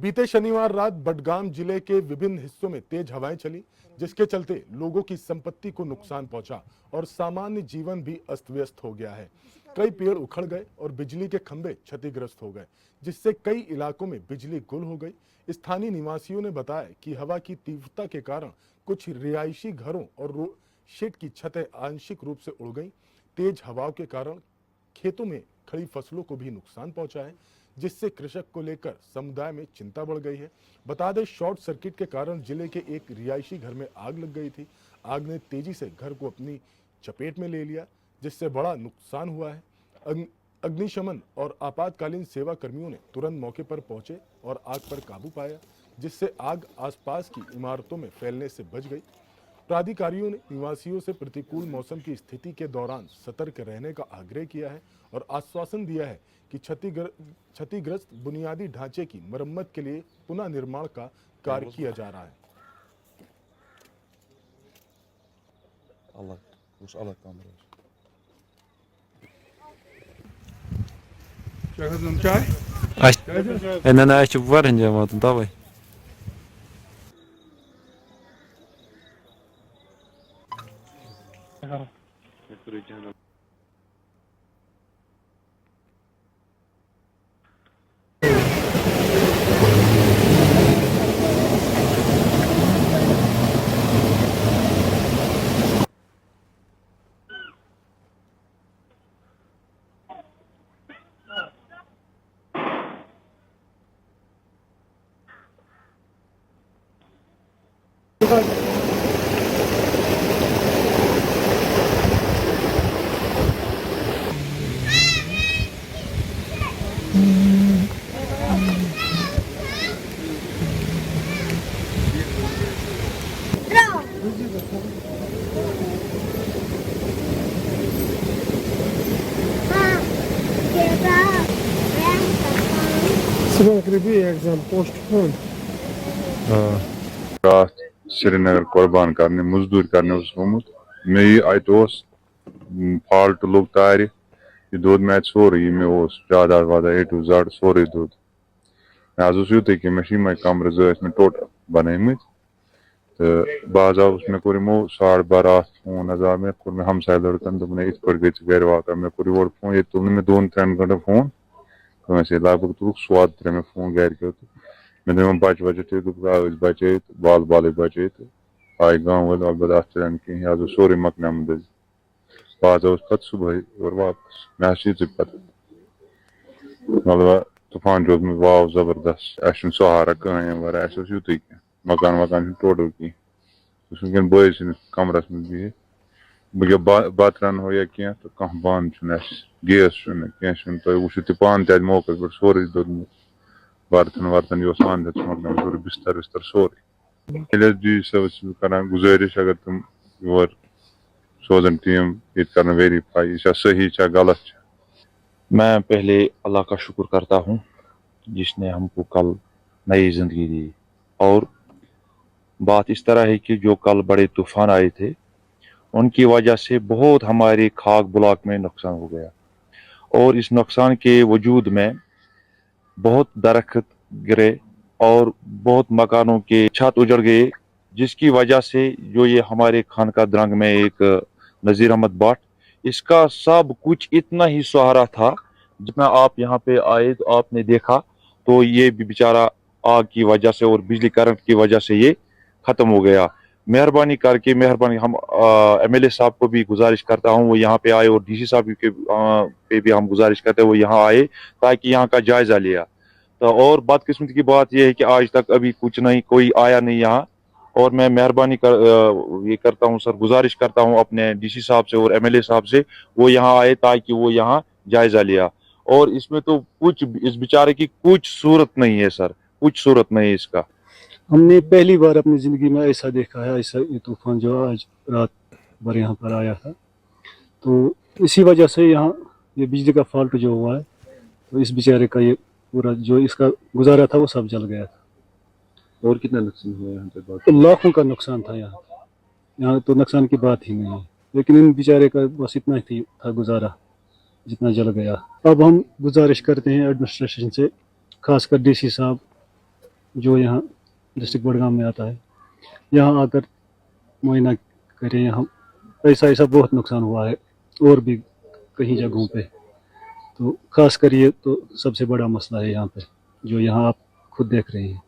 बीते शनिवार रात बडगाम जिले के विभिन्न हिस्सों में तेज हवाएं चली, जिसके चलते लोगों की संपत्ति को नुकसान पहुंचा और सामान्य जीवन भी अस्त व्यस्त हो गया है। कई पेड़ उखड़ गए और बिजली के खंभे क्षतिग्रस्त हो गए, जिससे कई इलाकों में बिजली गुल हो गई। स्थानीय निवासियों ने बताया कि हवा की तीव्रता के कारण कुछ रिहायशी घरों और शेड की छतें आंशिक रूप से उड़ गईं। तेज हवाओं के कारण खेतों में खड़ी फसलों को भी नुकसान पहुंचा है, जिससे कृषक को लेकर समुदाय में चिंता बढ़ गई है। बता दें, शॉर्ट सर्किट के कारण जिले के एक रिहायशी घर में आग लग गई थी। आग ने तेजी से घर को अपनी चपेट में ले लिया, जिससे बड़ा नुकसान हुआ है। अग्निशमन और आपातकालीन सेवा कर्मियों ने तुरंत मौके पर पहुंचे और आग पर काबू पाया, जिससे आग आसपास की इमारतों में फैलने से बच गई। प्राधिकारियों ने निवासियों से प्रतिकूल मौसम की स्थिति के दौरान सतर्क रहने का आग्रह किया है और आश्वासन दिया है कि क्षतिग्रस्त बुनियादी ढांचे की मरम्मत के लिए पुनः निर्माण का कार्य किया जा रहा है। Давай. रात श्रीनगर कुर्बान करने मजदूर करने गोमुत मे अत फॉल्ट लोग तार यह दोद मे सोरे मे जायदाद वादा A to Z सोरे दोद मे यूत कि मे कमर जत मे टोटल बन तो बज आस मे कोर यमो 12:30 रात फोन आ मे कोर मे हमसाय लड़कन दोपन इत पे गई गर वाक़ मे कोर योर फोन ये तुल मे 2-3 घंटे फोन कंसे लगभग तुल स्वाद त्रे मे फोन गर क्यों मे दोपन बच बचे बचे बाल बाल बचे आय गाँव वाल अलबत् अत कहें सोरे मकनामुत बज आस पे सुबह और वापस मे पता मतलब तूफान रोद मे वाव जबरदस्त अस सहारा कहें वर यूत मकान वकान टोटल कहें वनकन बॉय कमरस मे बिहित बह बत रनो या कह तो कह बंद गैस कह तुम वो पान तक मौके पे सोरे दोदमुत बर्तन वर्तन यह अंद मकन सोरे बिस्तर विस्तर सोरे डी सर्विस कर गुजारिश अगर तुम योर सोजन टीम ये कर वेरीफाई यह सही गलत। मैं पहले अल्लाह का शुक्र करता हूँ जिसने हमको कल नई जिंदगी दी। और बात इस तरह है कि जो कल बड़े तूफान आए थे उनकी वजह से बहुत हमारे खाक ब्लॉक में नुकसान हो गया और इस नुकसान के वजूद में बहुत दरख्त गिरे और बहुत मकानों के छत उजड़ गए, जिसकी वजह से जो ये हमारे खानका द्रंग में एक नज़ीर अहमद भट्ट, इसका सब कुछ इतना ही सहारा था। जितना आप यहाँ पे आए तो आपने देखा तो ये भी बेचारा आग की वजह से और बिजली करंट की वजह से ये खत्म हो गया। मेहरबानी करके हम MLA साहब को भी गुजारिश करता हूँ वो यहाँ पे आए और DC साहब पे भी हम गुजारिश करते हैं वो यहाँ आए ताकि यहाँ का जायजा लिया। तो और बदकिस्मती की बात यह है कि आज तक अभी कुछ नहीं, कोई आया नहीं यहाँ। और मैं मेहरबानी ये करता हूँ सर, गुजारिश करता हूँ अपने DC साहब से और MLA साहब से वो यहाँ आए ताकि वो यहाँ जायजा लिया। और इसमें तो कुछ इस बेचारे की कुछ सूरत नहीं है सर, कुछ सूरत नहीं है इसका। हमने पहली बार अपनी ज़िंदगी में ऐसा देखा है, ऐसा ये तूफान जो आज रात भर यहाँ पर आया है। तो इसी वजह से यहाँ ये बिजली का फॉल्ट जो हुआ है तो इस बेचारे का ये पूरा जो इसका गुजारा था वो सब जल गया था। और कितना नुकसान हुआ यहाँ पे? तो लाखों का नुकसान था यहाँ तो नुकसान की बात ही नहीं है, लेकिन इन बेचारे का बस इतना ही था गुजारा जितना जल गया। अब हम गुजारिश करते हैं एडमिनिस्ट्रेशन से, खासकर DC साहब जो यहाँ डिस्ट्रिक्ट बड़गाम में आता है, यहाँ आकर मुआयना करें। यहाँ ऐसा बहुत नुकसान हुआ है और भी कई जगहों पे। तो खास कर ये तो सबसे बड़ा मसला है यहाँ पे, जो यहाँ आप खुद देख रहे हैं।